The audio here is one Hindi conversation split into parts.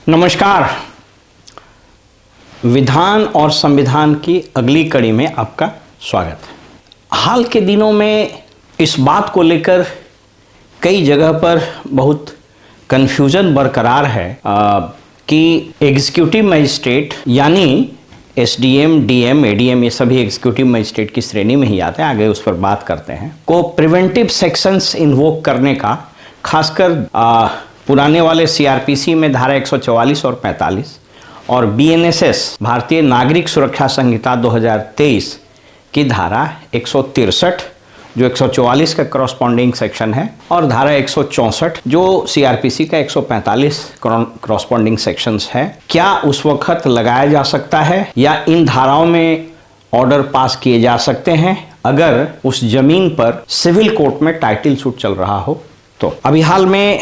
नमस्कार। विधान और संविधान की अगली कड़ी में आपका स्वागत है। हाल के दिनों में इस बात को लेकर कई जगह पर बहुत कन्फ्यूजन बरकरार है कि एग्जीक्यूटिव मजिस्ट्रेट यानी एसडीएम, डीएम, एडीएम ये सभी एग्जीक्यूटिव मजिस्ट्रेट की श्रेणी में ही आते हैं, आगे उस पर बात करते हैं, को प्रिवेंटिव सेक्शंस इन्वोक करने का, खासकर पुराने वाले सीआरपीसी में धारा 144 और 45 और बीएनएसएस भारतीय नागरिक सुरक्षा संहिता 2023 की धारा 163 जो 144 का करॉस्पॉन्डिंग सेक्शन है और धारा 164 जो सीआरपीसी का 145 करॉस्पॉन्डिंग सेक्शंस है, क्या उस वक्त लगाया जा सकता है या इन धाराओं में ऑर्डर पास किए जा सकते हैं अगर उस जमीन पर सिविल कोर्ट में टाइटल सूट चल रहा हो। तो अभी हाल में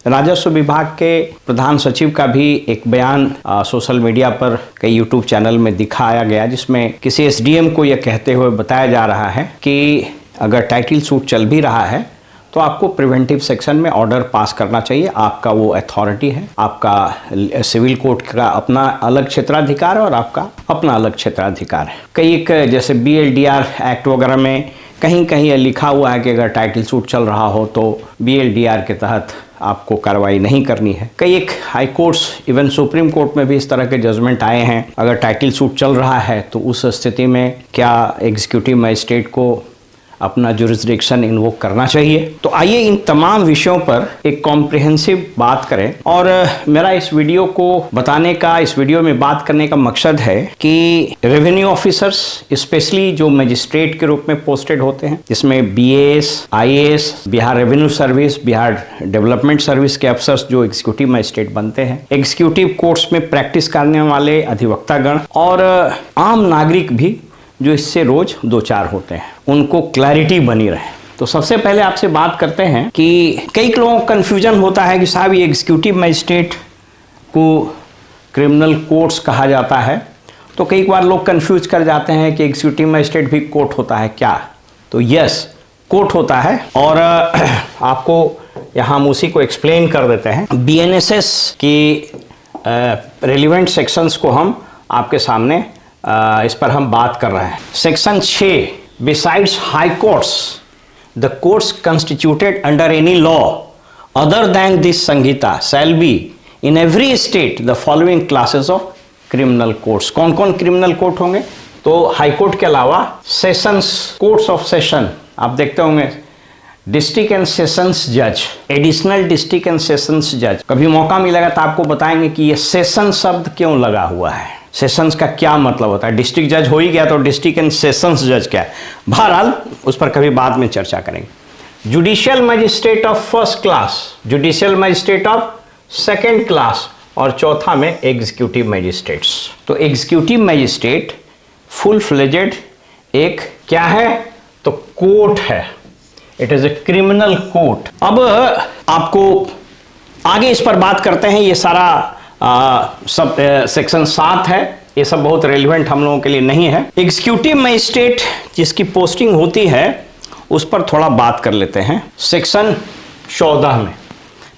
राजस्व विभाग के प्रधान सचिव का भी एक बयान सोशल मीडिया पर कई यूट्यूब चैनल में दिखाया गया, जिसमें किसी एसडीएम को यह कहते हुए बताया जा रहा है कि अगर टाइटल सूट चल भी रहा है तो आपको प्रिवेंटिव सेक्शन में ऑर्डर पास करना चाहिए। आपका वो अथॉरिटी है, आपका सिविल कोर्ट का अपना अलग क्षेत्राधिकार है और आपका अपना अलग क्षेत्राधिकार है। कई एक जैसे BLDR एक्ट वगैरह में कहीं कहीं लिखा हुआ है कि अगर टाइटल सूट चल रहा हो तो BLDR के तहत आपको कार्रवाई नहीं करनी है। कई एक high courts, even supreme court में भी इस तरह के जजमेंट आए हैं। अगर टाइटल सूट चल रहा है तो उस स्थिति में क्या एग्जीक्यूटिव मजिस्ट्रेट को अपना जुरिस्डिक्शन इन्वोक करना चाहिए। तो आइए इन तमाम विषयों पर एक कॉम्प्रिहेंसिव बात करें। और मेरा इस वीडियो को बताने का, इस वीडियो में बात करने का मकसद है कि रेवेन्यू ऑफिसर्स, स्पेशली जो मजिस्ट्रेट के रूप में पोस्टेड होते हैं, जिसमें BAS, IAS, Bihar revenue service, Bihar development service के अफसर्स जो एग्जीक्यूटिव मजिस्ट्रेट बनते हैं, एग्जीक्यूटिव कोर्ट्स में प्रैक्टिस करने वाले अधिवक्तागण और आम नागरिक भी जो इससे रोज दो चार होते हैं, उनको क्लैरिटी बनी रहे। तो सबसे पहले आपसे बात करते हैं कि कई लोगों को कन्फ्यूजन होता है कि साहब ये एग्जीक्यूटिव मजिस्ट्रेट को क्रिमिनल कोर्ट्स कहा जाता है, तो कई बार लोग कन्फ्यूज कर जाते हैं कि एग्जीक्यूटिव मजिस्ट्रेट भी कोर्ट होता है क्या। तो यस, कोर्ट होता है और आपको यहाँ हम उसी को एक्सप्लेन कर देते हैं। BNSS की रेलिवेंट सेक्शंस को हम आपके सामने इस पर हम बात कर रहे हैं। Section 6, besides high courts the courts constituted under any law other than this Samhita shall be in every state the following classes of criminal courts. कौन कौन क्रिमिनल कोर्ट होंगे? तो हाई कोर्ट के अलावा सेशंस कोर्ट्स ऑफ सेशन, आप देखते होंगे डिस्ट्रिक्ट एंड सेशंस जज, एडिशनल डिस्ट्रिक्ट एंड सेशंस जज। कभी मौका मिलेगा तो आपको बताएंगे कि ये सेशन शब्द क्यों लगा हुआ है, सेशंस का क्या मतलब होता है। डिस्ट्रिक्ट जज हो ही गया तो डिस्ट्रिक्ट एंड सेशंस जज क्या है, बहरहाल उस पर कभी बाद में चर्चा करेंगे। Judicial magistrate of first class, judicial magistrate of second class और चौथा में एग्जीक्यूटिव मजिस्ट्रेट्स। तो एग्जीक्यूटिव मजिस्ट्रेट फुल फ्लेजेड एक क्या है तो कोर्ट है, it is a criminal court. अब आपको आगे इस पर बात करते हैं। ये सारा सब सेक्शन 7 है, ये सब बहुत रेलिवेंट हम लोगों के लिए नहीं है। एग्जीक्यूटिव मजिस्ट्रेट जिसकी पोस्टिंग होती है उस पर थोड़ा बात कर लेते हैं। सेक्शन 14 में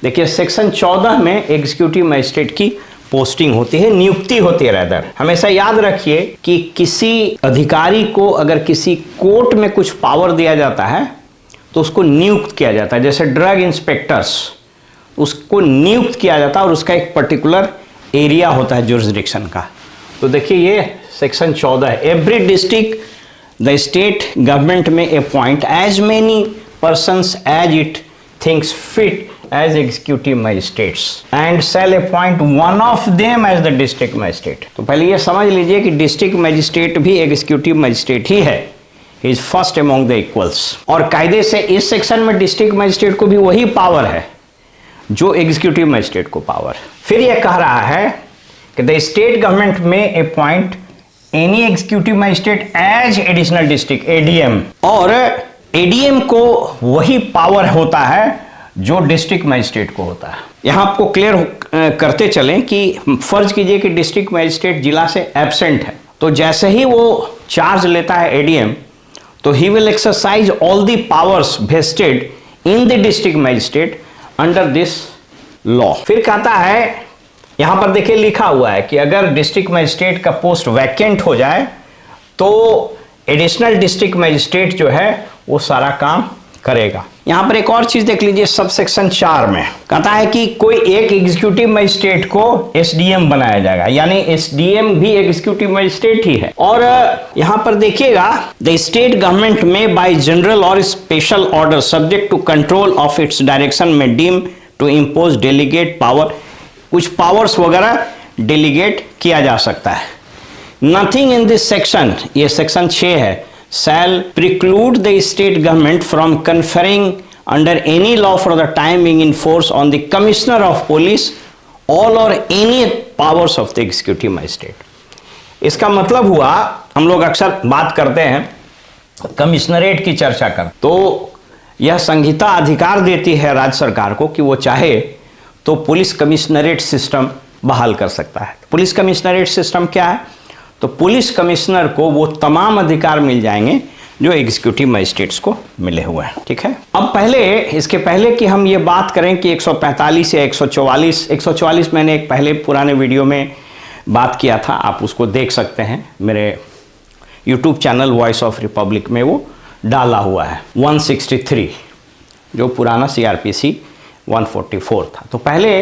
देखिए, सेक्शन 14 में एग्जीक्यूटिव मजिस्ट्रेट की पोस्टिंग होती है, नियुक्ति होती है। रैदर हमेशा याद रखिए कि किसी अधिकारी को अगर किसी कोर्ट में कुछ पावर दिया जाता है तो उसको नियुक्त किया जाता है। जैसे ड्रग इंस्पेक्टर्स, उसको नियुक्त किया जाता है और उसका एक पर्टिकुलर एरिया होता है जुरिस्डिक्शन का। तो देखिए ये सेक्शन 14 है। Every district the state government may appoint as many persons as it thinks fit as executive magistrates and shall appoint one of them as the district magistrate. तो पहले ये समझ लीजिए कि डिस्ट्रिक्ट मजिस्ट्रेट भी एग्जीक्यूटिव मजिस्ट्रेट ही है, he is first among the equals. और कायदे से इस सेक्शन में डिस्ट्रिक्ट मजिस्ट्रेट को भी वही पावर है जो एग्जीक्यूटिव मजिस्ट्रेट को पावर। फिर यह कह रहा है कि the state government may appoint any executive magistrate as additional district, ADM, और ADM को वही पावर होता है जो डिस्ट्रिक्ट मजिस्ट्रेट को होता है। यहां आपको क्लियर करते चलें कि फर्ज कीजिए कि डिस्ट्रिक्ट मजिस्ट्रेट जिला से एब्सेंट है, तो जैसे ही वो चार्ज लेता है ADM, तो he will exercise all the powers vested in the district magistrate under this law. फिर कहता है यहां पर देखिए लिखा हुआ है कि अगर डिस्ट्रिक्ट मजिस्ट्रेट का पोस्ट वैकेंट हो जाए तो एडिशनल डिस्ट्रिक्ट मजिस्ट्रेट जो है वो सारा काम करेगा। यहां पर एक और चीज देख लीजिए, सब सेक्शन 4 में कहता है कि कोई एक एग्जीक्यूटिव मजिस्ट्रेट को एसडीएम बनाया जाएगा, यानी एसडीएम भी एग्जीक्यूटिव मजिस्ट्रेट ही है। और यहां पर देखिएगा, the state government may by general और special order subject to control of its direction may deem to impose delegate power, कुछ पावर्स वगैरह डेलीगेट किया जा सकता है। नथिंग इन दिस सेक्शन, ये सेक्शन 6 है, shall preclude the state government from conferring under any law for the time being in force on the commissioner of police all or any powers of the executive magistrate। इसका मतलब हुआ, हम लोग अक्सर बात करते हैं कमिश्नरेट की चर्चा कर, तो यह संहिता अधिकार देती है राज्य सरकार को कि वो चाहे तो पुलिस कमिश्नरेट सिस्टम बहाल कर सकता है। पुलिस कमिश्नरेट सिस्टम क्या है? तो पुलिस कमिश्नर को वो तमाम अधिकार मिल जाएंगे जो एग्जीक्यूटिव मजिस्ट्रेट्स को मिले हुए हैं। ठीक है, अब पहले, इसके पहले कि हम ये बात करें कि 145 या 144 मैंने एक पहले पुराने वीडियो में बात किया था, आप उसको देख सकते हैं मेरे YouTube channel voice of Republic में, वो डाला हुआ है। 163 जो पुराना सीआरपीसी 144 था। तो पहले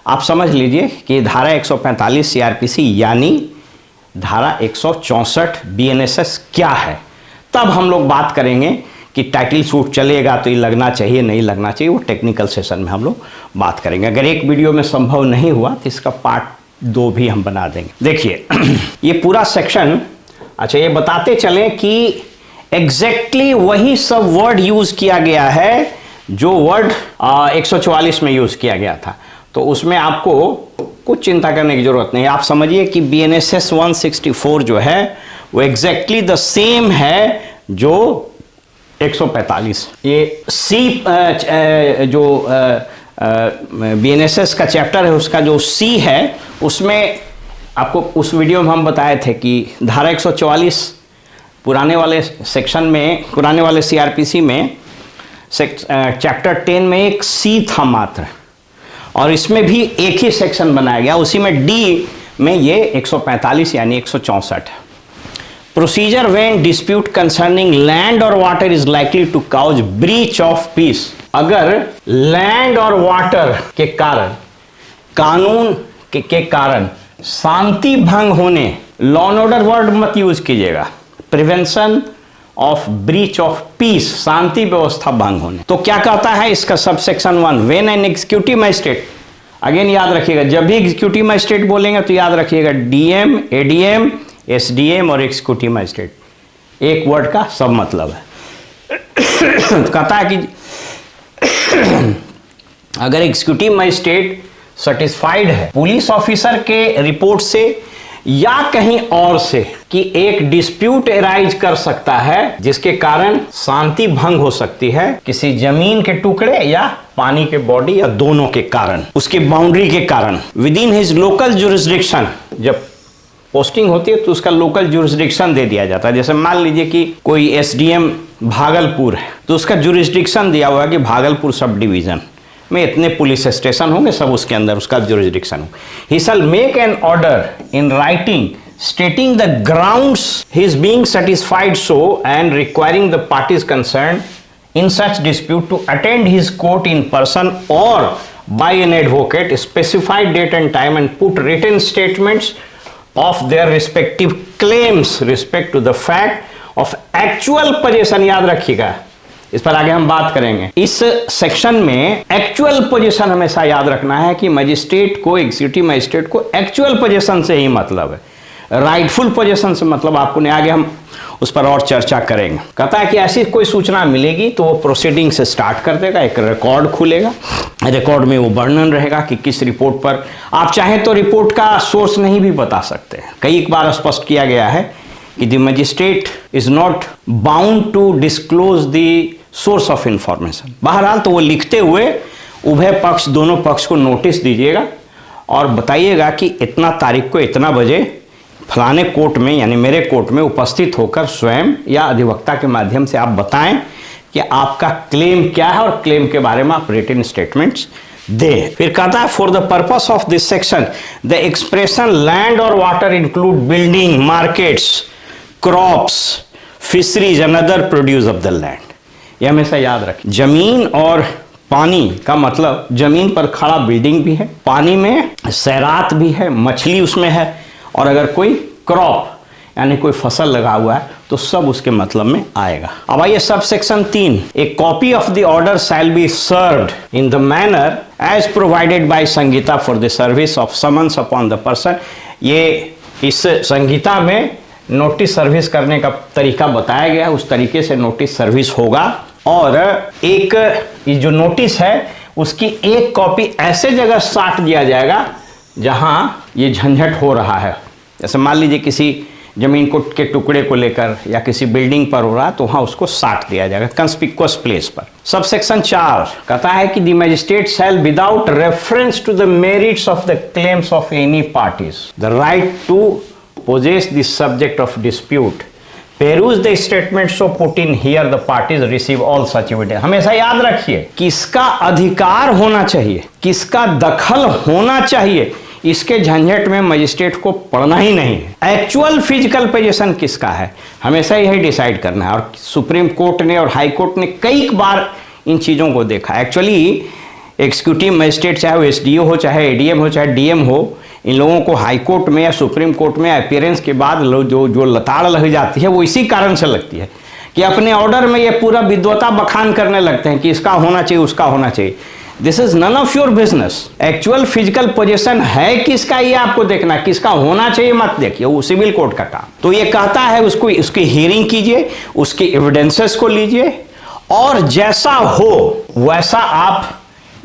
आप समझ लीजिए कि धारा 145 सीआरपीसी यानी धारा 164 बीएनएसएस क्या है, तब हम लोग बात करेंगे कि टाइटल सूट चलेगा तो ये लगना चाहिए नहीं लगना चाहिए, वो टेक्निकल सेशन में हम लोग बात करेंगे। अगर एक वीडियो में संभव नहीं हुआ तो इसका पार्ट 2 भी हम बना देंगे। देखिए ये पूरा सेक्शन, अच्छा ये बताते चलें कि एग्जैक्टली वही सब वर्ड यूज किया गया है जो वर्ड 144 में यूज किया गया था, तो उसमें आपको कुछ चिंता करने की जरूरत नहीं। आप समझिए कि बीएनएसएस 164 जो है वो एग्जैक्टली द सेम है जो 145। ये सी जो बीएनएसएस का चैप्टर है उसका जो सी है, उसमें आपको उस वीडियो में हम बताए थे कि धारा 144 पुराने वाले सेक्शन में, पुराने वाले सीआरपीसी में चैप्टर 10 में एक सी था मात्र, और इसमें भी एक ही सेक्शन बनाया गया, उसी में डी में ये 145 यानी 164 है। Procedure when dispute concerning land और water is likely to cause breach of peace, अगर लैंड और वाटर के कारण, कानून के कारण शांति भंग होने, लॉ एंड ऑर्डर वर्ड मत यूज कीजिएगा, prevention of breach of peace, शांति व्यवस्था भंग होने, तो क्या कहता है इसका subsection 1, when an executive magistrate, again याद रखिएगा जब भी एग्जीक्यूटिव मजिस्ट्रेट बोलेंगे तो याद रखिएगा डीएम, एडीएम, एसडीएम और एग्जीक्यूटिव मजिस्ट्रेट, एक वर्ड का सब मतलब है। कहता है कि अगर एग्जीक्यूटिव मजिस्ट्रेट सेटिस्फाइड है पुलिस ऑफिसर के रिपोर्ट से या कहीं और से कि एक डिस्प्यूट एराइज कर सकता है जिसके कारण शांति भंग हो सकती है, किसी जमीन के टुकड़े या पानी के बॉडी या दोनों के कारण, उसके बाउंड्री के कारण, with in his local jurisdiction, जब पोस्टिंग होती है तो उसका लोकल जुरिस्डिक्शन दे दिया जाता है। जैसे मान लीजिए कि कोई एसडीएम भागलपुर है तो उसका जुरिस्डिक्शन दिया हुआ है कि भागलपुर सब डिवीजन में इतने पुलिस स्टेशन होंगे, सब उसके अंदर उसका जुरिस्डिक्शन हो। He shall make an order in writing stating the grounds he is being satisfied so and requiring the parties concerned in such dispute to attend his court in person or by an advocate specified date and time and put written statements of their respective claims respect to the fact of actual possession। याद रखिएगा, इस पर आगे हम बात करेंगे। इस सेक्शन में एक्चुअल पोजीशन हमेशा याद रखना है कि मजिस्ट्रेट को, एग्जीक्यूटिव मजिस्ट्रेट को एक्चुअल पोजीशन से ही मतलब है, राइटफुल पोजीशन से मतलब आपको नहीं। आगे हम उस पर और चर्चा करेंगे। कहता है कि ऐसी कोई सूचना मिलेगी तो वो प्रोसीडिंग से स्टार्ट कर देगा, एक रिकॉर्ड खुलेगा, रिकॉर्ड में वो वर्णन रहेगा कि किस रिपोर्ट पर, आप चाहें तो रिपोर्ट का सोर्स नहीं भी बता सकते हैं। कई बार स्पष्ट किया गया है कि the magistrate is not bound to disclose the source of information. बहरहाल तो वो लिखते हुए उभय पक्ष, दोनों पक्ष को नोटिस दीजिएगा और बताइएगा कि इतना तारीख को इतना बजे फलाने कोर्ट में यानी मेरे कोर्ट में उपस्थित होकर स्वयं या अधिवक्ता के माध्यम से आप बताएं कि आपका क्लेम क्या है और क्लेम के बारे में आप रिटन स्टेटमेंट्स दे। फिर कहता है for the purpose of this section the expression land और water include building, markets, crops, fisheries and other produce of the land. ये हमेशा याद रखें। जमीन और पानी का मतलब जमीन पर खड़ा बिल्डिंग भी है, पानी में सैरात भी है, मछली उसमें है, और अगर कोई क्रॉप यानी कोई फसल लगा हुआ है तो सब उसके मतलब में आएगा। अब आइए sub section 3, a copy of the order shall be served in the manner as provided by Sanhita for the service of summons upon the person. ये इस संगीता में नोटिस सर्विस करने का तरीका बताया गया है, उस तरीके से नोटिस सर्विस होगा। और एक ये जो नोटिस है उसकी एक कॉपी ऐसे जगह साट दिया जाएगा जहां ये झंझट हो रहा है। जैसे मान लीजिए किसी जमीन को के टुकड़े को लेकर या किसी बिल्डिंग पर हो रहा तो वहां उसको साट दिया जाएगा कंस्पिक्वस प्लेस पर। सब सेक्शन 4 कहता है कि the magistrate shall without reference to the merits of the claims of any parties the right to possess the subject of dispute peruse the statement so put in here the parties receive all such evidence। हमेशा याद रखिए किसका अधिकार होना चाहिए, किसका दखल होना चाहिए, इसके झंझट में मजिस्ट्रेट को पढ़ना ही नहीं है। एक्चुअल फिजिकल पोजीशन किसका है हमेशा यही डिसाइड करना है। और सुप्रीम कोर्ट ने और हाई कोर्ट ने कई बार इन चीज़ों को देखा। एक्चुअली एग्जीक्यूटिव मजिस्ट्रेट चाहे वो एसडीओ हो, चाहे एडीएम हो, चाहे डीएम हो, इन लोगों को हाई कोर्ट में या सुप्रीम कोर्ट में अपीयरेंस के बाद जो लताड़ लग जाती है वो इसी कारण से लगती है कि अपने ऑर्डर में ये पूरा विद्वता बखान करने लगते हैं कि इसका होना चाहिए, उसका होना चाहिए। This is none of your business. Actual physical position है किसका ये आपको देखना, किसका होना चाहिए मत देखिए, वो सिविल कोर्ट का काम। तो ये कहता है उसको उसकी हियरिंग कीजिए, उसके एविडेंसेस को लीजिए और जैसा हो वैसा आप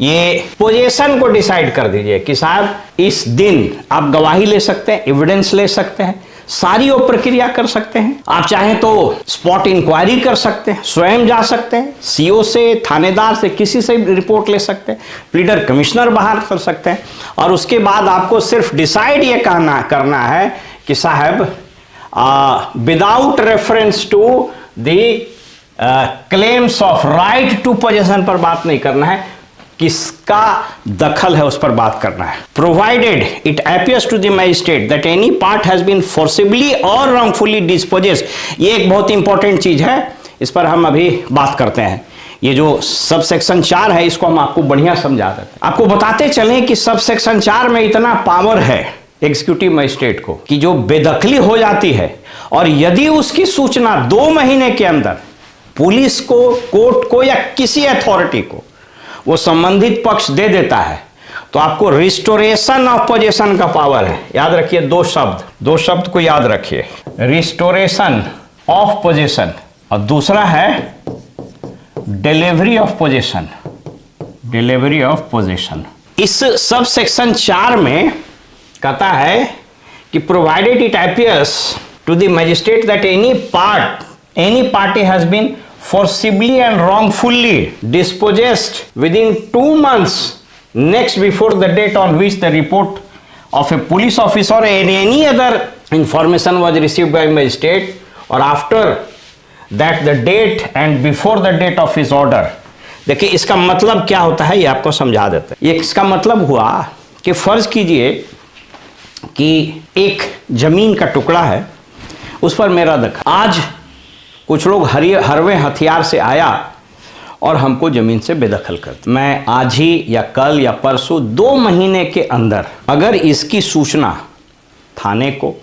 ये पोजीशन को डिसाइड कर दीजिए कि साहब इस दिन आप गवाही ले सकते हैं, एविडेंस ले सकते हैं, सारी वो प्रक्रिया कर सकते हैं। आप चाहें तो स्पॉट इंक्वायरी कर सकते हैं, स्वयं जा सकते हैं, सीओ से, थानेदार से, किसी से भी रिपोर्ट ले सकते हैं, प्लीडर कमिश्नर बाहर कर सकते हैं। और उसके बाद आपको सिर्फ डिसाइड ये करना है कि साहब without reference to the claims of right to position पर बात नहीं करना है, किसका दखल है उस पर बात करना है। Provided it appears to the magistrate that any part has been forcibly और रॉन्गफुली डिस्पोजेस्ड। ये एक बहुत इंपॉर्टेंट चीज है, इस पर हम अभी बात करते हैं। ये जो सब सेक्शन 4 है इसको हम आपको बढ़िया समझा देते हैं। आपको बताते चलें कि सब सेक्शन 4 में इतना पावर है एग्जीक्यूटिव मजिस्ट्रेट को कि जो बेदखली हो जाती है और यदि उसकी सूचना 2 महीने के अंदर पुलिस को, कोर्ट को या किसी अथॉरिटी को वो संबंधित पक्ष दे देता है तो आपको रिस्टोरेशन ऑफ पोजीशन का पावर है। याद रखिए दो शब्द को याद रखिए, रिस्टोरेशन ऑफ पोजीशन और दूसरा है डिलीवरी ऑफ पोजीशन। इस सब सेक्शन 4 में कहता है कि provided it appears to the magistrate that any party has been forcibly and wrongfully dispossessed within 2 months next before the date on which the report of a police officer or any other information was received by magistrate or after that the date and before the date of his order। देखिए इसका मतलब क्या होता है ये आपको समझा देते हैं। इसका मतलब हुआ कि फर्ज कीजिए कि एक जमीन का टुकड़ा है, उस पर मेरा दखल। आज कुछ लोग हरवे हथियार से आया और हमको ज़मीन से बेदखल कर दिया। मैं आज ही या कल या परसों 2 महीने के अंदर अगर इसकी सूचना थाने को,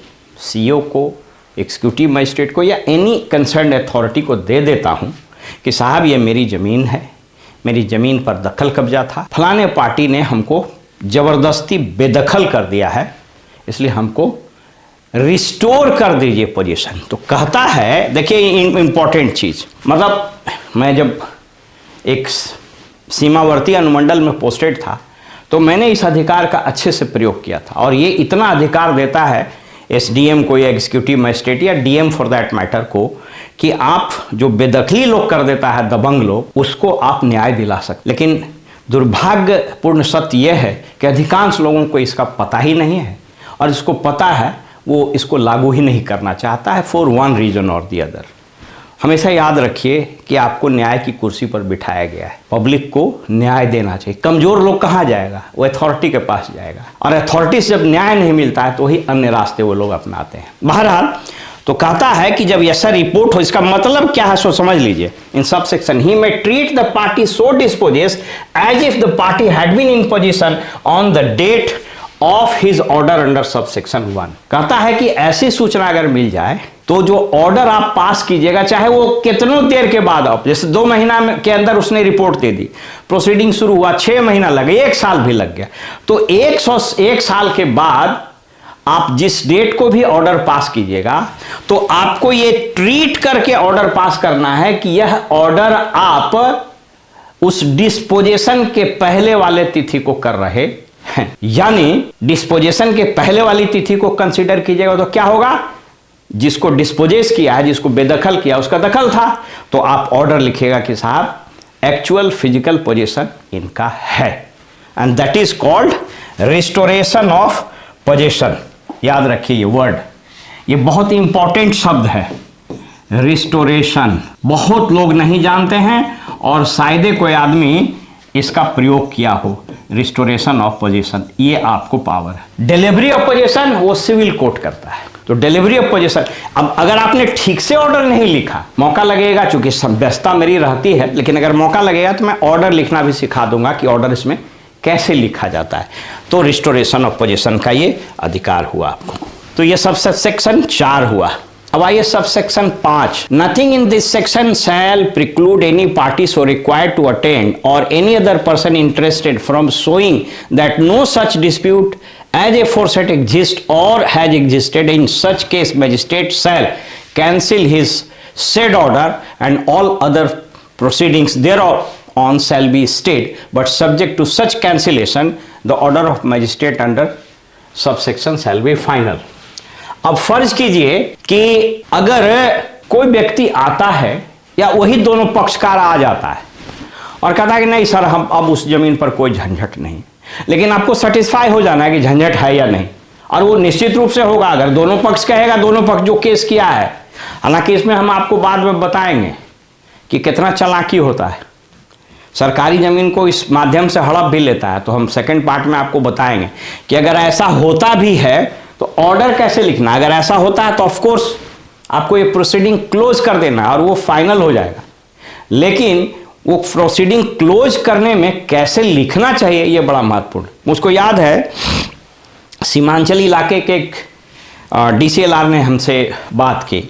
सीओ को, एग्जीक्यूटिव मजिस्ट्रेट को या एनी कंसर्न्ड अथॉरिटी को दे देता हूँ कि साहब ये मेरी ज़मीन है, मेरी ज़मीन पर दखल कब्जा था, फलाने पार्टी ने हमको ज़बरदस्ती बेदखल कर दिया है, इसलिए हमको रिस्टोर कर दीजिए पोजीशन। तो कहता है, देखिए इंपॉर्टेंट चीज़, मतलब मैं जब एक सीमावर्ती अनुमंडल में पोस्टेड था तो मैंने इस अधिकार का अच्छे से प्रयोग किया था। और ये इतना अधिकार देता है एसडीएम को या एग्जीक्यूटिव मजिस्ट्रेट या डीएम फॉर दैट मैटर को कि आप जो बेदखली लोग कर देता है, दबंग लोग, उसको आप न्याय दिला सकते। लेकिन दुर्भाग्यपूर्ण सत्य यह है कि अधिकांश लोगों को इसका पता ही नहीं है, और जिसको पता है वो इसको लागू ही नहीं करना चाहता है फॉर वन रीजन और दी अदर। हमेशा याद रखिए कि आपको न्याय की कुर्सी पर बिठाया गया है, पब्लिक को न्याय देना चाहिए। कमजोर लोग कहाँ जाएगा, वो अथॉरिटी के पास जाएगा, और अथॉरिटी से जब न्याय नहीं मिलता है तो वही अन्य रास्ते वो लोग अपनाते हैं। बहरहाल तो कहता है कि जब ऐसा रिपोर्ट हो, इसका मतलब क्या है सो समझ लीजिए। In sub section he may treat the party so dispossessed as if the party had been in possession on the date of his order under sub section 1। कहता है कि ऐसी सूचना अगर मिल जाए तो जो ऑर्डर आप पास कीजिएगा, चाहे वो कितनों देर के बाद आप, जैसे 2 महीना के अंदर उसने रिपोर्ट दे दी, प्रोसीडिंग शुरू हुआ, 6 महीना लगे, 1 साल भी लग गया, तो 1 साल के बाद आप जिस डेट को भी ऑर्डर पास कीजिएगा तो आपको ये ट्रीट करके ऑर्डर पास करना है कि यह ऑर्डर आप उस डिस्पोजेशन के पहले वाले तिथि को कर रहे हैं। यानी डिस्पोजेशन के पहले वाली तिथि को कंसीडर कीजिएगा तो क्या होगा, जिसको डिस्पोजेस किया है, जिसको बेदखल किया, उसका दखल था, तो आप ऑर्डर लिखिएगा कि साहब एक्चुअल फिजिकल पोजीशन इनका है, and that is called restoration of position. याद रखिए ये वर्ड, ये बहुत इंपॉर्टेंट शब्द है, रिस्टोरेशन। बहुत लोग नहीं जानते हैं और शायद कोई आदमी इसका प्रयोग किया हो, रिस्टोरेशन ऑफ पोजीशन, ये आपको पावर है। डिलीवरी ऑफ पोजीशन वो सिविल कोर्ट करता है, तो डिलीवरी ऑफ पोजीशन, अब अगर आपने ठीक से ऑर्डर नहीं लिखा, मौका लगेगा, चूंकि व्यस्तता मेरी रहती है, लेकिन अगर मौका लगेगा तो मैं ऑर्डर लिखना भी सिखा दूंगा कि ऑर्डर इसमें कैसे लिखा जाता है। तो रिस्टोरेशन ऑफ पोजीशन का ये अधिकार हुआ आपको। तो ये सब सेक्शन 4 हुआ। अब आइए सब section 5। Nothing in this section shall preclude any party so required to attend or any other person interested from showing that no such dispute as aforesaid exist or has existed. In such case magistrate shall cancel his said order and all other proceedings thereon shall be stayed, but subject to such cancellation the order of magistrate under subsection shall be final. अब फर्ज कीजिए कि अगर कोई व्यक्ति आता है या वही दोनों पक्षकार आ जाता है और कहता है कि नहीं सर, हम अब उस जमीन पर कोई झंझट नहीं, लेकिन आपको सेटिस्फाई हो जाना है कि झंझट है या नहीं, और वो निश्चित रूप से होगा अगर दोनों पक्ष कहेगा, दोनों पक्ष जो केस किया है। हालांकि इसमें हम आपको बाद में बताएंगे कि कितना चालाकी होता है, सरकारी ज़मीन को इस माध्यम से हड़प भी लेता है। तो हम सेकंड पार्ट में आपको बताएंगे कि अगर ऐसा होता भी है तो ऑर्डर कैसे लिखना। अगर ऐसा होता है तो ऑफकोर्स आपको ये प्रोसीडिंग क्लोज कर देना और वो फाइनल हो जाएगा, लेकिन वो प्रोसीडिंग क्लोज करने में कैसे लिखना चाहिए ये बड़ा महत्वपूर्ण। मुझको याद है सीमांचल इलाके के एक DCLR ने हमसे बात की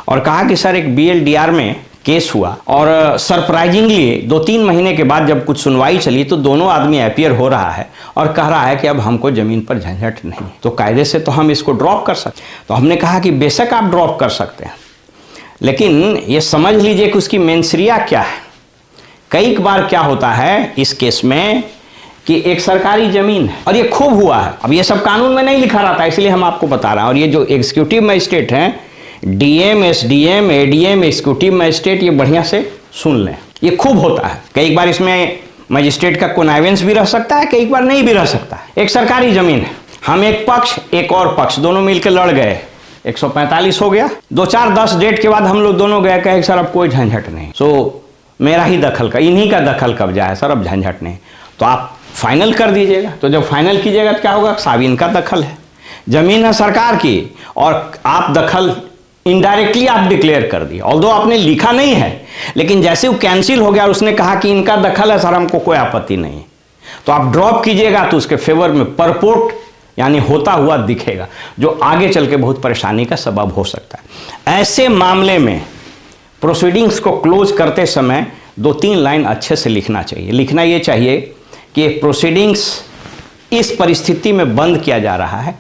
और कहा कि सर एक BLDR में केस हुआ और सरप्राइजिंगली 2-3 महीने के बाद जब कुछ सुनवाई चली तो दोनों आदमी अपीयर हो रहा है और कह रहा है कि अब हमको ज़मीन पर झंझट नहीं, तो कायदे से तो हम इसको ड्रॉप कर सकते। तो हमने कहा कि बेशक आप ड्रॉप कर सकते हैं, लेकिन ये समझ लीजिए कि उसकी मेंसरिया क्या है। कई बार क्या होता है इस केस में कि एक सरकारी जमीन है और ये खूब हुआ है, अब ये सब कानून में नहीं लिखा रहता, इसलिए हम आपको बता रहे हैं। और ये जो एग्जीक्यूटिव मजिस्ट्रेट हैं, DM, SDM, ADM, executive magistrate, ये बढ़िया से सुन लें, ये खूब होता है। कई बार इसमें मजिस्ट्रेट का कोनाइवेंस भी रह सकता है, कई बार नहीं भी रह सकता है। एक सरकारी जमीन है, हम एक पक्ष एक और पक्ष दोनों मिलकर लड़ गए, 145 हो गया, 2-4-10 डेट के बाद हम लोग दोनों गए, कहे सर अब कोई झंझट नहीं, सो मेरा ही दखल का, इन्हीं का दखल कब्जा है सर, अब झंझट नहीं, तो आप फाइनल कर दीजिएगा। तो जब फाइनल कीजिएगा तो क्या होगा, साहब इनका दखल है, जमीन है सरकार की और आप दखल इनडायरेक्टली आप डिक्लेयर कर दिए, ऑल्दो आपने लिखा नहीं है, लेकिन जैसे वो कैंसिल हो गया और उसने कहा कि इनका दखल है सर, हमको कोई आपत्ति नहीं, तो आप ड्रॉप कीजिएगा तो उसके फेवर में परपोर्ट यानी होता हुआ दिखेगा, जो आगे चल के बहुत परेशानी का सबब हो सकता है। ऐसे मामले में प्रोसीडिंग्स को क्लोज करते समय 2-3 लाइन अच्छे से लिखना चाहिए। लिखना ये चाहिए कि प्रोसीडिंग्स इस परिस्थिति में बंद किया जा रहा है,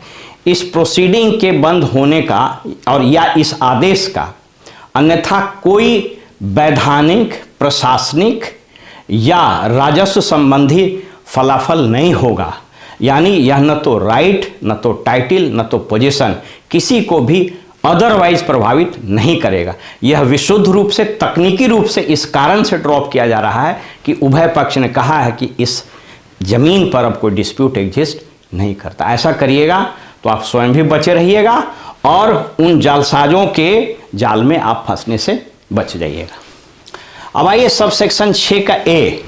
इस प्रोसीडिंग के बंद होने का और या इस आदेश का अन्यथा कोई वैधानिक, प्रशासनिक या राजस्व संबंधी फलाफल नहीं होगा। यानी यह न तो राइट, न तो टाइटल, न तो पोजीशन किसी को भी अदरवाइज प्रभावित नहीं करेगा। यह विशुद्ध रूप से तकनीकी रूप से इस कारण से ड्रॉप किया जा रहा है कि उभय पक्ष ने कहा है कि इस जमीन पर अब कोई डिस्प्यूट एग्जिस्ट नहीं करता। ऐसा करिएगा तो आप स्वयं भी बचे रहिएगा और उन जालसाजों के जाल में आप फंसने से बच जाइएगा। अब आइए सब सेक्शन 6 का A.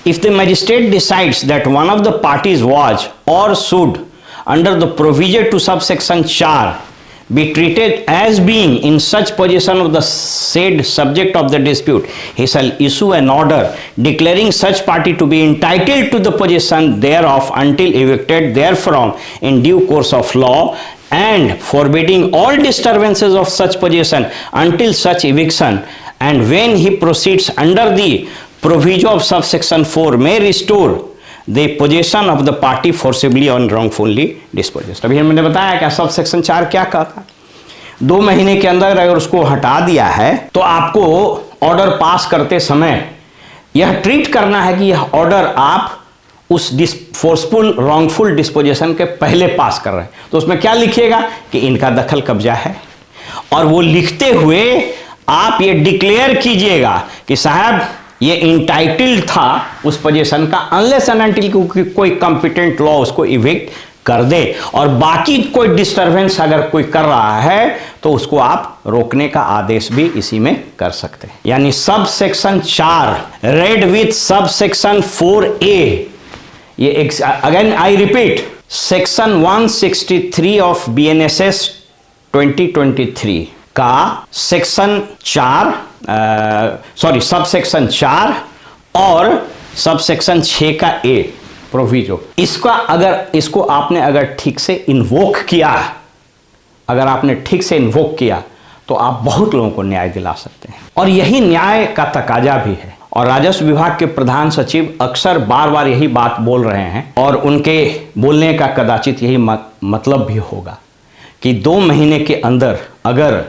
If the magistrate decides that one of the parties was or should under the provision to sub section 4 be treated as being in such possession of the said subject of the dispute, he shall issue an order declaring such party to be entitled to the possession thereof until evicted therefrom in due course of law, and forbidding all disturbances of such possession until such eviction, and when he proceeds under the proviso of subsection 4 may restore the possession of the party forcibly or wrongfully dispossessed। अभी मैंने बताया कि सब सेक्शन 4 क्या कहता है, 2 महीने के अंदर अगर उसको हटा दिया है तो आपको ऑर्डर पास करते समय यह ट्रीट करना है कि यह ऑर्डर आप उस फोर्सफुल रॉन्गफुल डिस्पोजेशन के पहले पास कर रहे हैं। तो उसमें क्या लिखिएगा कि इनका दखल कब्जा है, और वो लिखते हुए आप ये डिक्लेयर कीजिएगा कि साहब ये इंटाइटल्ड था उस पोजीशन का अनलेस एंड अनटिल कोई कॉम्पिटेंट लॉ उसको इविक्ट कर दे, और बाकी कोई डिस्टरबेंस अगर कोई कर रहा है तो उसको आप रोकने का आदेश भी इसी में कर सकते हैं। यानी सब section 4 red with sub section 4A, ये again I repeat, section 163 of BNSS 2023 का सेक्शन 4 सब सेक्शन 4 और सब सेक्शन 6 का ए प्रोविजो, इसको आपने अगर ठीक से इन्वोक किया, तो आप बहुत लोगों को न्याय दिला सकते हैं, और यही न्याय का तकाजा भी है। और राजस्व विभाग के प्रधान सचिव अक्सर बार बार यही बात बोल रहे हैं, और उनके बोलने का कदाचित यही मतलब भी होगा कि 2 महीने के अंदर अगर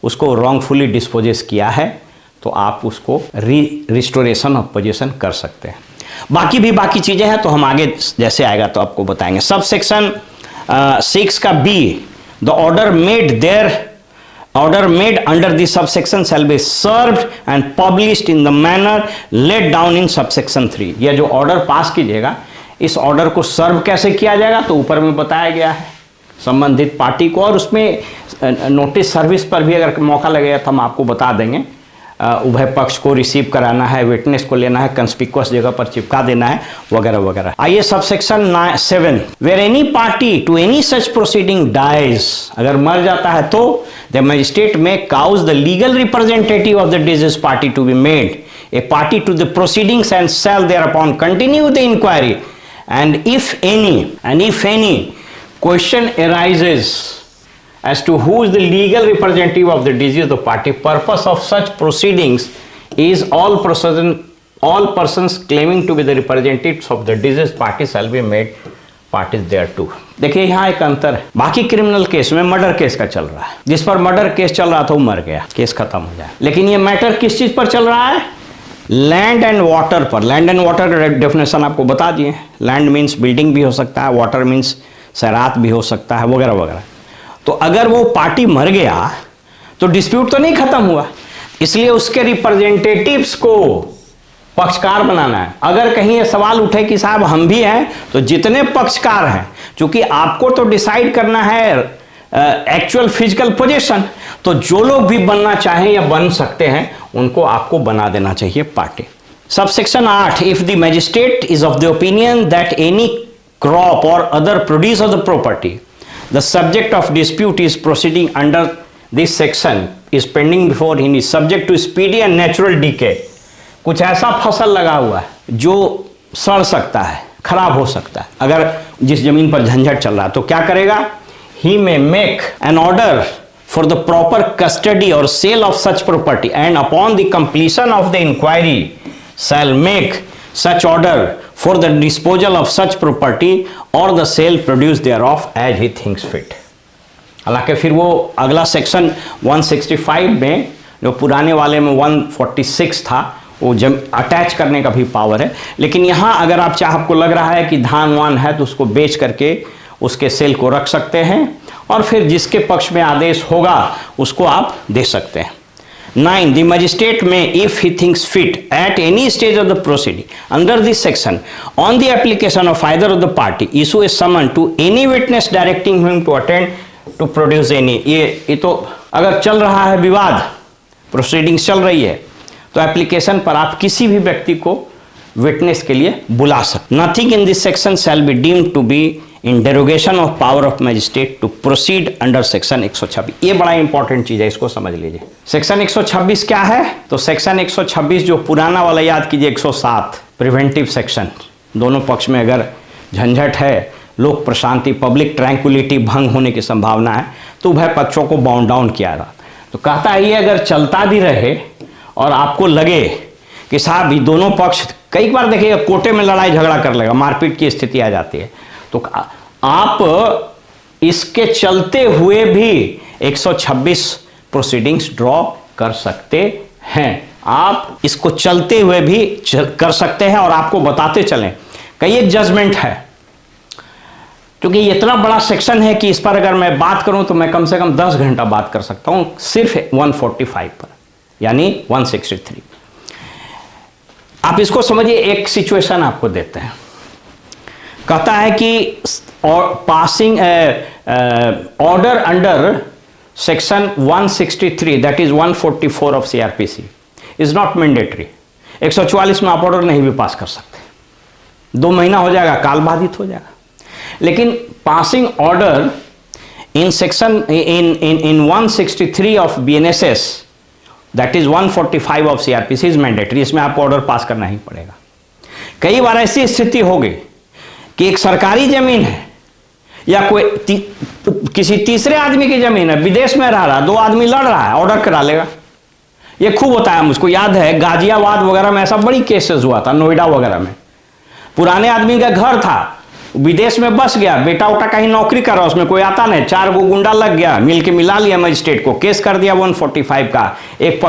उसको रॉन्गफुली डिस्पोजेस किया है तो आप उसको रिस्टोरेशन ऑफ पोजीशन कर सकते हैं। बाकी चीजें हैं तो हम आगे जैसे आएगा तो आपको बताएंगे। सब सेक्शन 6 का B, the order made under the subsection shall be served and published in the manner laid down in subsection 3। यह जो ऑर्डर पास कीजिएगा, इस ऑर्डर को सर्व कैसे किया जाएगा तो ऊपर में बताया गया है संबंधित पार्टी को, और उसमें नोटिस सर्विस पर भी अगर मौका लगेगा तो हम आपको बता देंगे। उभय पक्ष को रिसीव कराना है, विटनेस को लेना है, कंस्पिक्वस जगह पर चिपका देना है, वगैरह वगैरह। आइए sub section 7, where any party to any such proceeding dies, अगर मर जाता है तो the magistrate may cause the legal representative of the deceased party to be made a party to the proceedings and shall thereupon continue the inquiry, and if any question arises as to who is the legal representative of the deceased party, purpose of such proceedings is all persons claiming to be the representatives of the deceased party shall be made parties thereto। देखिए यहाँ एक अंतर है, बाकी क्रिमिनल केस में मर्डर केस का चल रहा है, जिस पर मर्डर केस चल रहा था वो मर गया, केस खत्म हो जाए, लेकिन ये मैटर किस चीज पर चल रहा है, लैंड एंड वाटर पर। लैंड एंड वाटर का डेफिनेशन आपको बता दिए, लैंड मीन्स बिल्डिंग भी हो सकता है, वाटर मीन्स सैरात भी हो सकता है, वगैरह वगैरह। तो अगर वो पार्टी मर गया तो डिस्प्यूट तो नहीं खत्म हुआ, इसलिए उसके रिप्रेजेंटेटिव्स को पक्षकार बनाना है। अगर कहीं ये सवाल उठे कि साहब हम भी हैं, तो जितने पक्षकार हैं, क्योंकि आपको तो डिसाइड करना है एक्चुअल फिजिकल पोजीशन, तो जो लोग भी बनना चाहें या बन सकते हैं उनको आपको बना देना चाहिए party. Subsection 8, if the magistrate is of the opinion that any crop or other produce of the property the subject of dispute is proceeding under this section is pending before him is subject to speedy and natural decay। कुछ ऐसा फसल लगा हुआ है जो सड़ सकता है, खराब हो सकता है, अगर जिस जमीन पर झंझट चल रहा है तो क्या करेगा, he may make an order for the proper custody or sale of such property and upon the completion of the inquiry shall make such order for the disposal of such property or the sale produce thereof as he thinks fit। हालांकि फिर वो अगला सेक्शन 165 में, जो पुराने वाले में 146 था, वो अटैच करने का भी पावर है, लेकिन यहाँ अगर आपको लग रहा है कि धान वान है तो उसको बेच करके उसके सेल को रख सकते हैं, और फिर जिसके पक्ष में आदेश होगा उसको आप दे सकते हैं। 9, the magistrate may, if he thinks fit, at any stage of the proceeding under this section, on the application of either of the party, issue a summon to any witness directing him to attend to produce any। ये तो अगर चल रहा है विवाद प्रोसीडिंग्स चल रही है, तो एप्लीकेशन पर आप किसी भी व्यक्ति को विटनेस के लिए बुला सकते। Nothing in this section shall be deemed to be in derogation of power of magistrate to proceed under section 126। ये बड़ा इंपॉर्टेंट चीज है, इसको समझ लीजिए। सेक्शन 126 क्या है? तो सेक्शन 126 जो पुराना वाला याद कीजिए 107 प्रिवेंटिव सेक्शन, दोनों पक्ष में अगर झंझट है, लोक प्रशांति पब्लिक ट्रैंक्विलिटी भंग होने की संभावना है, तो उभय पक्षों को बाउंड डाउन किया रहा। तो कहता है ये अगर चलता भी रहे और आपको लगे कि साहब ये दोनों पक्ष, कई बार देखिएगा कोर्टे में लड़ाई झगड़ा कर लेगा, मारपीट की स्थिति आ जाती है, तो आप इसके चलते हुए भी 126 प्रोसीडिंग्स ड्रॉ कर सकते हैं। आप इसको चलते हुए भी कर सकते हैं और आपको बताते चलें। कई एक जजमेंट है, क्योंकि ये इतना बड़ा सेक्शन है कि इस पर अगर मैं बात करूं तो मैं कम से कम 10 घंटा बात कर सकता हूं सिर्फ 145 पर, यानी 163। आप इसको समझिए, एक सिचुएशन आपको देते हैं। कहता है कि passing order under section 163 that is 144 of CrPC is not mandatory. 144 में आप ऑर्डर नहीं भी पास कर सकते, 2 महीना हो जाएगा, काल बाधित हो जाएगा। लेकिन passing order in section in 163 of BNSS that is 145 of CrPC is mandatory. इसमें आपको ऑर्डर पास करना ही पड़ेगा। कई बार ऐसी स्थिति होगी कि एक सरकारी जमीन है या कोई किसी तीसरे आदमी की जमीन है, विदेश में रह रहा, 2 आदमी लड़ रहा है, ऑर्डर करा लेगा। ये खूब होता है, मुझको याद है गाजियाबाद वगैरह में ऐसा बड़ी केसेस हुआ था, नोएडा वगैरह में। पुराने आदमी का घर था, विदेश में बस गया, बेटा उटा कहीं नौकरी कर रहा, उसमें कोई आता नहीं, 4 गो गुंडा लग गया, मिल के मिला लिया मजिस्ट्रेट को, केस कर दिया 145 का। एक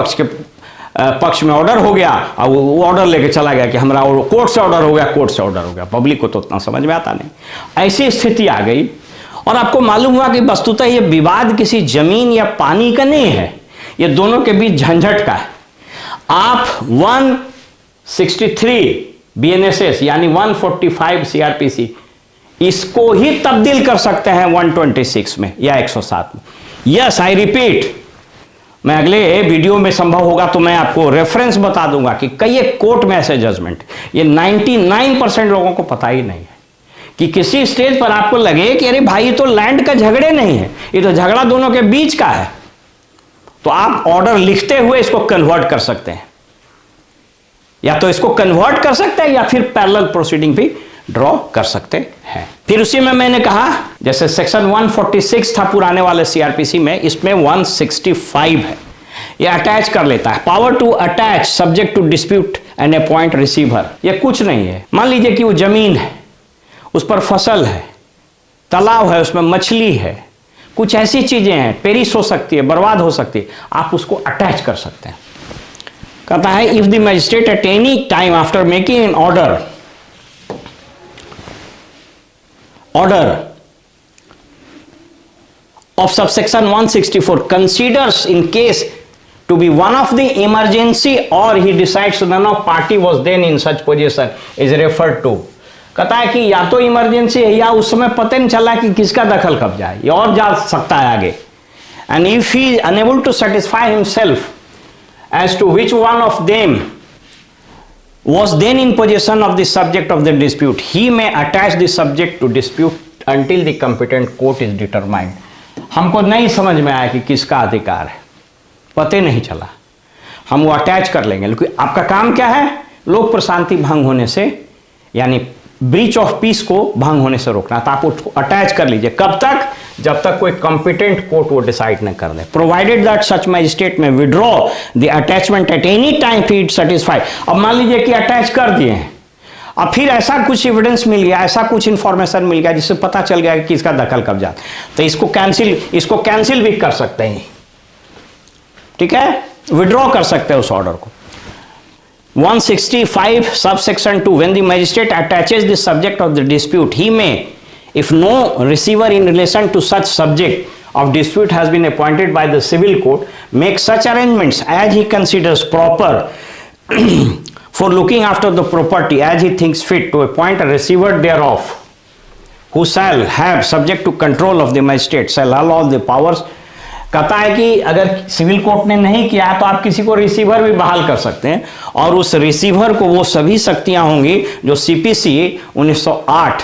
पक्ष में ऑर्डर हो गया और वो ऑर्डर लेके चला गया कि हमारा कोर्ट से ऑर्डर हो गया, कोर्ट से ऑर्डर हो गया। पब्लिक को तो उतना समझ में आता नहीं। ऐसी स्थिति आ गई और आपको मालूम हुआ कि वस्तुतः ये विवाद किसी जमीन या पानी का नहीं है, ये दोनों के बीच झंझट का है। आप 163 बीएनएसएस यानी 145 सीआरपीसी इसको ही तब्दील कर सकते हैं 126 में या 107 में। यस, आई रिपीट, मैं अगले वीडियो में संभव होगा तो मैं आपको रेफरेंस बता दूंगा कि कई एक कोर्ट में ऐसे जजमेंट, ये 99% लोगों को पता ही नहीं है कि किसी स्टेज पर आपको लगे कि अरे भाई ये तो लैंड का झगड़े नहीं है, ये तो झगड़ा दोनों के बीच का है, तो आप ऑर्डर लिखते हुए इसको कन्वर्ट कर सकते हैं, या तो इसको कन्वर्ट कर सकते हैं या फिर पैरेलल प्रोसीडिंग भी ड्रॉ कर सकते हैं। फिर उसी में मैंने कहा जैसे सेक्शन 146 था पुराने वाले सीआरपीसी में, इसमें 165 है, ये अटैच कर लेता है। Power to attach subject to dispute and appoint receiver. ये कुछ नहीं है, मान लीजिए कि वो जमीन है, उस पर फसल है, तालाब है, उसमें मछली है, कुछ ऐसी चीजें हैं, पेरिश हो सकती है, बर्बाद हो सकती है, आप उसको अटैच कर सकते हैं। कहता है if the magistrate at any time after making an order of subsection 164 considers in case to be one of the emergency or he decides none of party was then in such possession is referred to। कहता है कि या तो इमरजेंसी है या उस समय पता नहीं चला कि किसका दखल कब्जा है, ये और जा सकता है आगे। and if he is unable to satisfy himself as to which one of them was then in possession of the subject of the dispute, he may attach the subject to dispute until the competent court is determined। हमको नहीं समझ में आया कि किसका अधिकार है, पते नहीं चला, हम वो अटैच कर लेंगे। लेकिन आपका काम क्या है? लोक प्रशांति भंग होने से यानी ब्रीच ऑफ पीस को भंग होने से रोकना, तो आप उसको अटैच कर लीजिए। कब तक? जब तक कोई कॉम्पिटेंट कोर्ट वो डिसाइड न कर दे, प्रोवाइडेड दैट सच मजिस्ट्रेट में withdraw the attachment at any time feed satisfied. अब मान लीजिए कि अटैच कर दिए हैं, अब फिर ऐसा कुछ एविडेंस मिल गया, ऐसा कुछ इंफॉर्मेशन मिल गया जिससे पता चल गया कि किसका दखल कब्जा, तो इसको कैंसिल भी कर सकते हैं। ठीक है, विड्रॉ कर सकते हैं उस ऑर्डर को। 165 subsection 2 when the magistrate attaches the subject of the dispute, he may, if no receiver in relation to such subject of dispute has been appointed by the civil court, make such arrangements as he considers proper for looking after the property as he thinks fit to appoint a receiver thereof, who shall have subject to control of the magistrate, shall have all the powers कहता है कि अगर सिविल कोर्ट ने नहीं किया तो आप किसी को रिसीवर भी बहाल कर सकते हैं, और उस रिसीवर को वो सभी शक्तियां होंगी जो सीपीसी 1908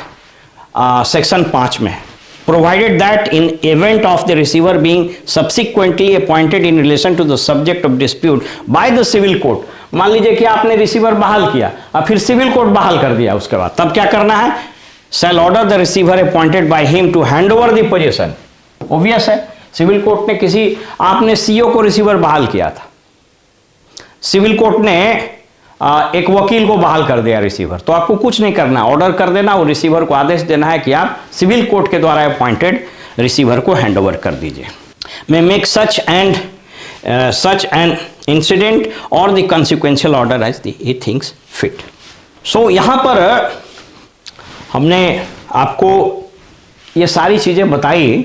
सेक्शन 5 में है। Provided that in event of the receiver being subsequently appointed in relation to the subject of dispute by the civil court, मान लीजिए कि आपने रिसीवर बहाल किया और फिर सिविल कोर्ट बहाल कर दिया, उसके बाद तब क्या करना है, shall order the receiver appointed by him to hand over the possession. Obvious है, सिविल कोर्ट ने किसी, आपने सीओ को रिसीवर बहाल किया था, सिविल कोर्ट ने एक वकील को बहाल कर दिया रिसीवर, तो आपको कुछ नहीं करना, ऑर्डर कर देना, वो रिसीवर को आदेश देना है कि आप सिविल कोर्ट के द्वारा अपॉइंटेड रिसीवर को हैंड ओवर कर दीजिए। May make such an incident or the consequential order as he thinks fit. So यहां पर हमने आपको ये सारी चीजें बताई,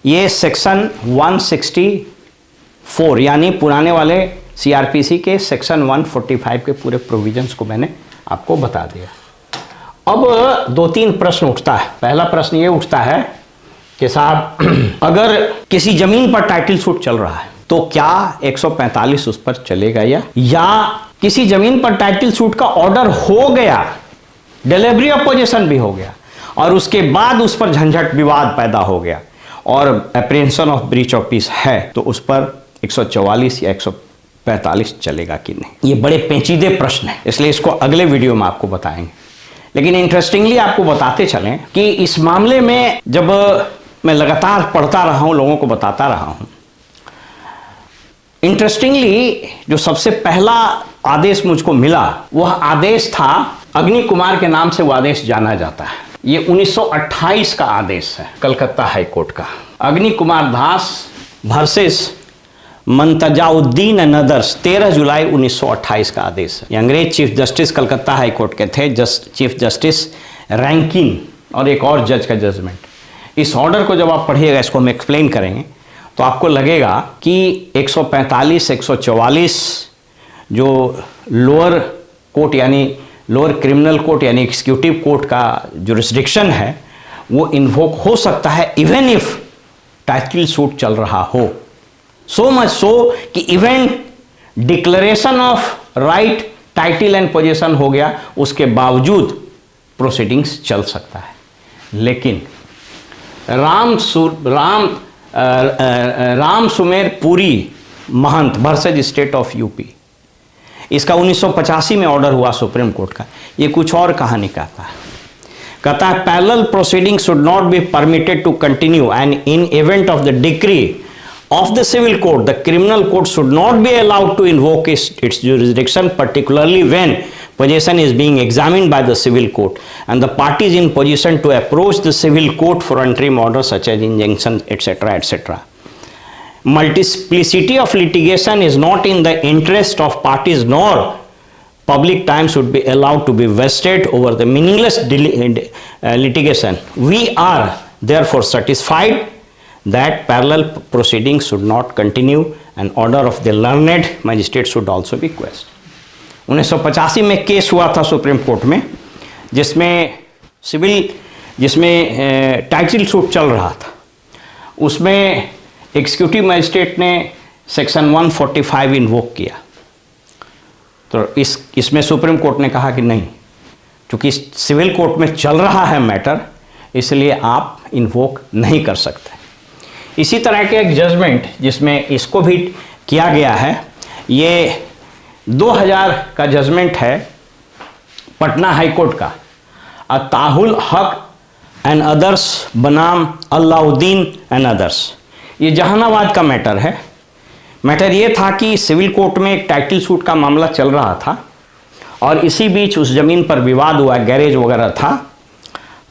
ये सेक्शन 164 यानी पुराने वाले सीआरपीसी के सेक्शन 145 के पूरे प्रोविजंस को मैंने आपको बता दिया। अब 2-3 प्रश्न उठता है। पहला प्रश्न ये उठता है कि साहब अगर किसी जमीन पर टाइटल सूट चल रहा है तो क्या 145 उस पर चलेगा, या किसी जमीन पर टाइटल सूट का ऑर्डर हो गया, डिलीवरी ऑफ पोजीशन भी हो गया, और उसके बाद उस पर झंझट विवाद पैदा हो गया और apprehension of breach of piece है, तो उस पर 144 या 145 चलेगा कि नहीं। ये बड़े पेचीदे प्रश्न हैं, इसलिए इसको अगले वीडियो में आपको बताएंगे। लेकिन इंटरेस्टिंगली आपको बताते चलें कि इस मामले में जब मैं लगातार पढ़ता रहा हूं, लोगों को बताता रहा हूं, इंटरेस्टिंगली जो सबसे पहला आदेश मुझको मिला वह आदेश था, अग्नि कुमार के नाम से वो आदेश जाना जाता है। ये 1928 का आदेश है कलकत्ता हाई कोर्ट का, अग्नि Kumar Das versus मंतजाउद्दीन and others, 13 जुलाई 1928 का आदेश है। ये अंग्रेज chief justice Calcutta high court के थे, चीफ जस्टिस रैंकिन और एक और जज का जजमेंट। इस ऑर्डर को जब आप पढ़िएगा, इसको हम एक्सप्लेन करेंगे, तो आपको लगेगा कि 145, 144 जो लोअर कोर्ट यानी लोअर क्रिमिनल कोर्ट यानी एग्जीक्यूटिव कोर्ट का जुरिस्डिक्शन है वो इन्वोक हो सकता है इवन इफ टाइटल सूट चल रहा हो। सो मच सो कि even declaration of right, title and position हो गया, उसके बावजूद प्रोसीडिंग्स चल सकता है। लेकिन राम सुमेर पुरी महंत वर्सेज स्टेट ऑफ यूपी, इसका 1985 में ऑर्डर हुआ सुप्रीम कोर्ट का। ये कुछ और कहानी कहता है parallel proceeding should not be permitted to continue and in event of the decree of the civil court, the criminal court should not be allowed to invoke its jurisdiction, particularly when possession is being examined by the civil court and the parties in position to approach the civil court for interim orders such as injunction, etc., etc. Multiplicity of litigation is not in the interest of parties, nor public time should be allowed to be wasted over the meaningless litigation. We are therefore satisfied that parallel proceedings should not continue and order of the learned magistrate should also be quashed. 1985 में केस हुआ था सुप्रीम कोर्ट में जिसमें टाइटल सूट चल रहा था। उसमें एग्जीक्यूटिव मजिस्ट्रेट ने सेक्शन 145 इन्वोक किया, तो इसमें सुप्रीम कोर्ट ने कहा कि नहीं, क्योंकि सिविल कोर्ट में चल रहा है मैटर, इसलिए आप इन्वोक नहीं कर सकते। इसी तरह के एक जजमेंट जिसमें इसको भी किया गया है, ये 2000 का जजमेंट है पटना हाई कोर्ट का, अताहुल हक एंड अदर्स बनाम अलाउद्दीन एंड अदर्स। ये जहानाबाद का मैटर है। मैटर ये था कि सिविल कोर्ट में एक टाइटल सूट का मामला चल रहा था और इसी बीच उस जमीन पर विवाद हुआ, गैरेज वगैरह था,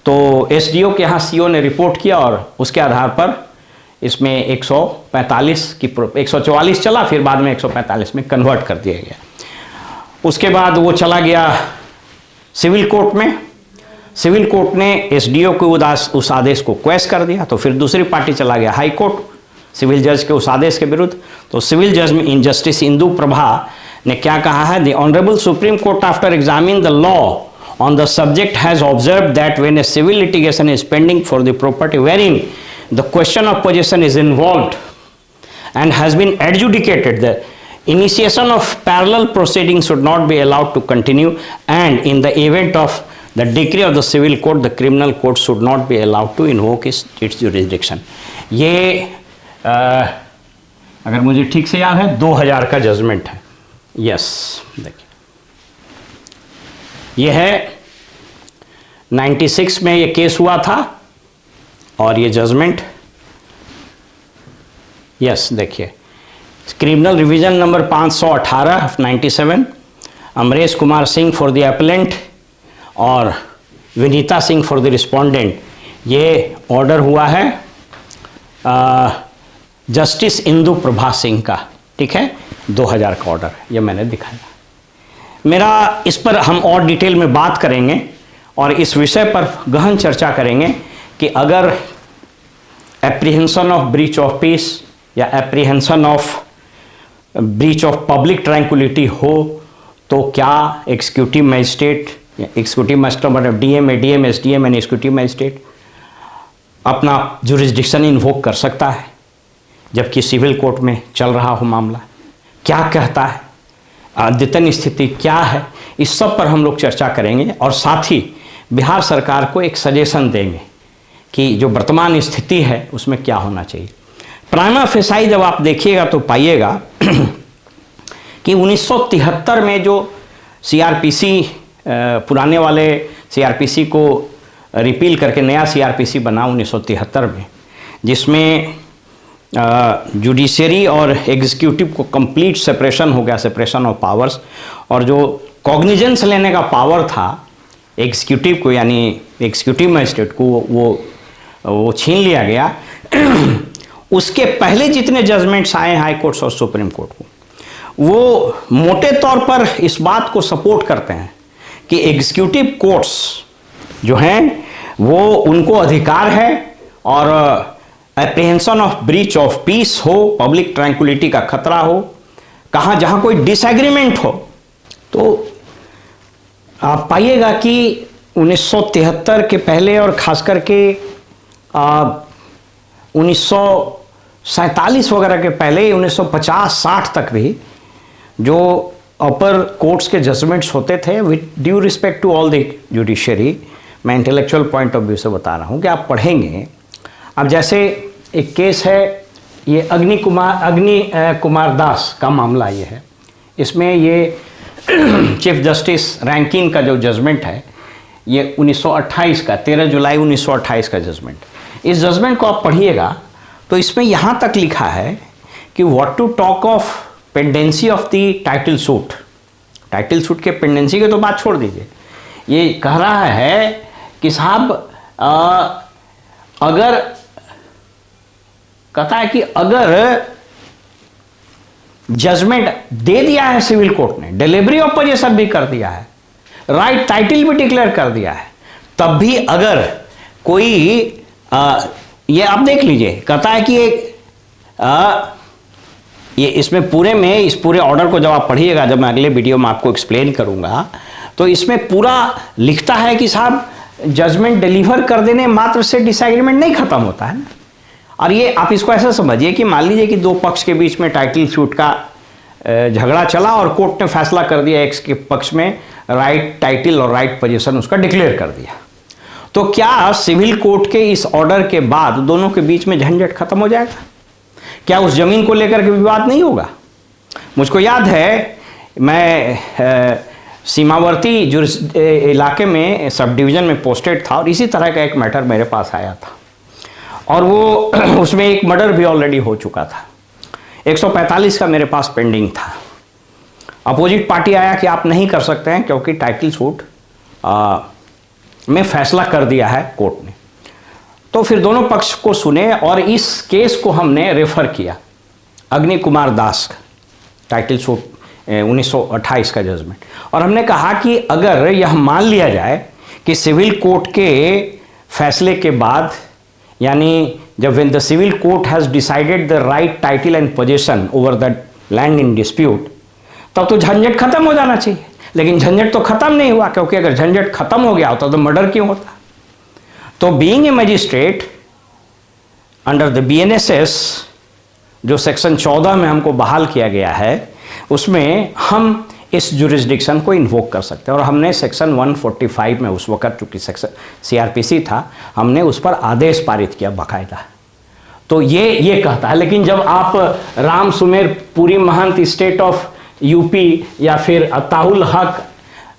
तो एसडीओ के यहाँ सीओ ने रिपोर्ट किया और उसके आधार पर इसमें 144 चला, फिर बाद में 145 में कन्वर्ट कर दिया गया। उसके बाद वो चला गया सिविल कोर्ट में। सिविल कोर्ट ने एसडीओ के उस आदेश को क्वेश कर दिया, तो फिर दूसरी पार्टी चला गया हाई कोर्ट सिविल जज के उस आदेश के विरुद्ध। तो सिविल जज में इन जस्टिस इंदु प्रभा ने क्या कहा है, the honourable supreme court after examining the law on the subject has observed that when a civil litigation is pending for the property wherein the question of possession is involved and has been adjudicated. The initiation of parallel proceedings should not be allowed to continue, and in the event of the decree of the civil court, the criminal court should not be allowed to invoke its jurisdiction. ये अगर मुझे ठीक से याद है 2000 का जजमेंट है. यस, देखिए ये है 96 में ये केस हुआ था और ये जजमेंट. यस, देखिए criminal revision number 518 of 97, Amresh Kumar Singh for the appellant और Vinita Singh for the respondent. ये ऑर्डर हुआ है जस्टिस इंदु प्रभा सिंह का. ठीक है, 2000 का ऑर्डर, ये मैंने दिखाया. मेरा इस पर हम और डिटेल में बात करेंगे और इस विषय पर गहन चर्चा करेंगे कि अगर apprehension of breach of peace या apprehension of breach of public tranquillity हो तो क्या एग्जीक्यूटिव मजिस्ट्रेट या एग्जीक्यूटिव मजिस्ट्रेट मतलब DM, ADM, SDM and executive magistrate अपना जुरिस्डिक्शन इन्वोक कर सकता है जबकि सिविल कोर्ट में चल रहा हो मामला. क्या कहता है, अद्यतन स्थिति क्या है, इस सब पर हम लोग चर्चा करेंगे और साथ ही बिहार सरकार को एक सजेशन देंगे कि जो वर्तमान स्थिति है उसमें क्या होना चाहिए. प्राइमा फेसाई जब आप देखिएगा तो पाइएगा कि 1973 में जो सीआरपीसी पुराने वाले सीआरपीसी को रिपील करके नया सीआरपीसी बना 1973 में, जिसमें जुडिशरी और एग्जीक्यूटिव को कंप्लीट सेपरेशन हो गया, सेपरेशन ऑफ पावर्स, और जो कॉग्निजेंस लेने का पावर था एग्जीक्यूटिव को यानी एग्जीक्यूटिव मजिस्ट्रेट को वो छीन लिया गया. उसके पहले जितने जजमेंट्स आए हाई कोर्ट्स और सुप्रीम कोर्ट को, वो मोटे तौर पर इस बात को सपोर्ट करते हैं कि एग्जीक्यूटिव कोर्ट्स जो हैं वो उनको अधिकार है और apprehension of breach of piece हो, पब्लिक ट्रैंक्विलिटी का खतरा हो, कहाँ जहाँ कोई डिसएग्रीमेंट हो, तो आप पाइएगा कि 1973 के पहले और खास करके 1947 वगैरह के पहले 1950-60 तक भी जो अपर कोर्ट्स के जजमेंट्स होते थे, with due respect to all the judiciary, मैं इंटेलेक्चुअल पॉइंट ऑफ व्यू से बता रहा हूँ कि आप पढ़ेंगे. अब जैसे एक केस है, ये अग्नि कुमार दास का मामला ये है. इसमें ये चीफ जस्टिस रैंकिन का जो जजमेंट है ये 1928 का 13 जुलाई 1928 का जजमेंट. इस जजमेंट को आप पढ़िएगा तो इसमें यहाँ तक लिखा है कि what to talk of pendency of the title suit. Title suit के पेंडेंसी की तो बात छोड़ दीजिए, ये कह रहा है कि साहब अगर कहता है कि अगर जजमेंट दे दिया है सिविल कोर्ट ने, डिलीवरी ऑफ पोजीशन भी कर दिया है, राइट टाइटल भी डिक्लेयर कर दिया है, तब भी अगर कोई ये आप देख लीजिए, कहता है कि ये इसमें पूरे में इस पूरे ऑर्डर को जब आप पढ़िएगा, जब मैं अगले वीडियो में आपको एक्सप्लेन करूंगा, तो इसमें पूरा लिखता है कि साहब जजमेंट डिलीवर कर देने मात्र से डिसएग्रीमेंट नहीं खत्म होता है ना. और ये आप इसको ऐसा समझिए कि मान लीजिए कि दो पक्ष के बीच में टाइटल सूट का झगड़ा चला और कोर्ट ने फैसला कर दिया एक के पक्ष में राइट टाइटल और राइट पोजीशन उसका डिक्लेयर कर दिया, तो क्या सिविल कोर्ट के इस ऑर्डर के बाद दोनों के बीच में झंझट खत्म हो जाएगा? क्या उस जमीन को लेकर के विवाद नहीं होगा? मुझको याद है मैं सीमावर्ती इलाके में सब डिवीज़न में पोस्टेड था और इसी तरह का एक मैटर मेरे पास आया था और वो उसमें एक मर्डर भी ऑलरेडी हो चुका था. 145 का मेरे पास पेंडिंग था. अपोजिट पार्टी आया कि आप नहीं कर सकते हैं क्योंकि टाइटल सूट में फैसला कर दिया है कोर्ट ने. तो फिर दोनों पक्ष को सुने और इस केस को हमने रेफर किया अग्नि कुमार दास का टाइटल सूट 1928 का जजमेंट, और हमने कहा कि अगर यह मान लिया जाए कि सिविल कोर्ट के फैसले के बाद, यानी जब when the civil court has decided the right title and position over the land in dispute, तब तो झंझट खत्म हो जाना चाहिए. लेकिन झंझट तो खत्म नहीं हुआ, क्योंकि अगर झंझट खत्म हो गया होता तो मर्डर क्यों होता? तो being a magistrate under the BNSS जो सेक्शन 14 में हमको बहाल किया गया है उसमें हम इस जुरिस्डिक्शन को इन्वोक कर सकते हैं। और हमने सेक्शन 145 में उस वक्त, चूँकि सेक्शन CRPC था, हमने उस पर आदेश पारित किया बाकायदा। तो ये कहता है। लेकिन जब आप राम सुमेर पुरी महंत स्टेट ऑफ यूपी या फिर अताउल हक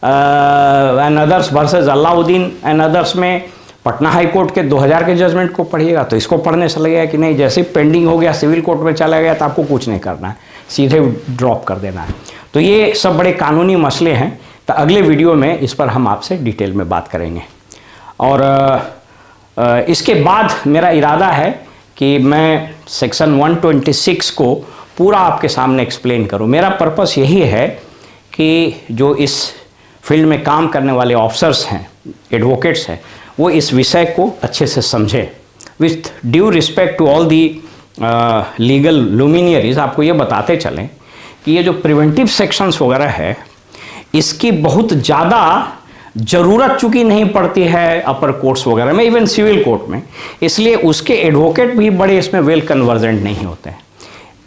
and others versus Alauddin and others में पटना हाई कोर्ट के 2000 के जजमेंट को पढ़िएगा तो इसको पढ़ने से लगेगा कि नहीं, जैसे पेंडिंग हो गया सिविल कोर्ट में चला गया तो आपको कुछ नहीं करना है, सीधे ड्रॉप कर देना है। तो ये सब बड़े कानूनी मसले हैं। तो अगले वीडियो में इस पर हम आपसे डिटेल में बात करेंगे। और इसके बाद मेरा इरादा है कि मैं सेक्शन 126 को पूरा आपके सामने एक्सप्लेन करूं। मेरा पर्पस यही है कि जो इस फील्ड में काम करने वाले ऑफिसर्स हैं, एडवोकेट्स हैं, वो इस विषय को अच्छे से समझें। With due respect to all the legal luminaries, आपको ये बताते चलें कि ये जो प्रिवेंटिव सेक्शंस वगैरह है इसकी बहुत ज़्यादा ज़रूरत चूँकि नहीं पड़ती है अपर कोर्ट्स वगैरह में, इवन सिविल कोर्ट में, इसलिए उसके एडवोकेट भी बड़े इसमें वेल कन्वर्जेंट नहीं होते हैं।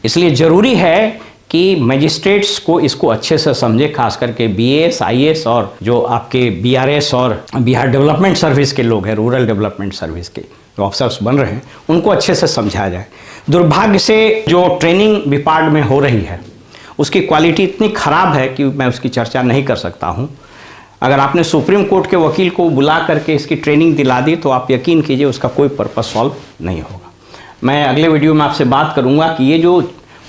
इसलिए ज़रूरी है कि मजिस्ट्रेट्स को इसको अच्छे से समझे, खास करके BAS, IAS और जो आपके BRS और बिहार डेवलपमेंट सर्विस के लोग हैं, रूरल डेवलपमेंट सर्विस के जो ऑफिसर्स बन रहे हैं, उनको अच्छे से समझाया जाए। दुर्भाग्य से जो ट्रेनिंग डिपार्ट में हो रही है उसकी क्वालिटी इतनी ख़राब है कि मैं उसकी चर्चा नहीं कर सकता हूँ। अगर आपने सुप्रीम कोर्ट के वकील को बुला करके इसकी ट्रेनिंग दिला दी तो आप यकीन कीजिए उसका कोई पर्पस सॉल्व नहीं होगा। मैं अगले वीडियो में आपसे बात करूँगा कि ये जो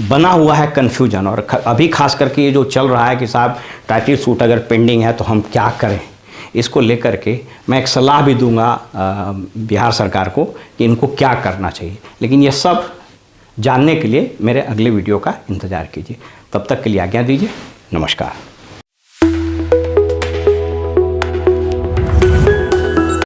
बना हुआ है कन्फ्यूजन, और अभी खास करके ये जो चल रहा है कि साहब टाइटल सूट अगर पेंडिंग है तो हम क्या करें, इसको लेकर के मैं एक सलाह भी दूंगा बिहार सरकार को कि इनको क्या करना चाहिए। लेकिन ये सब जानने के लिए मेरे अगले वीडियो का इंतज़ार कीजिए। तब तक के लिए आज्ञा दीजिए। नमस्कार।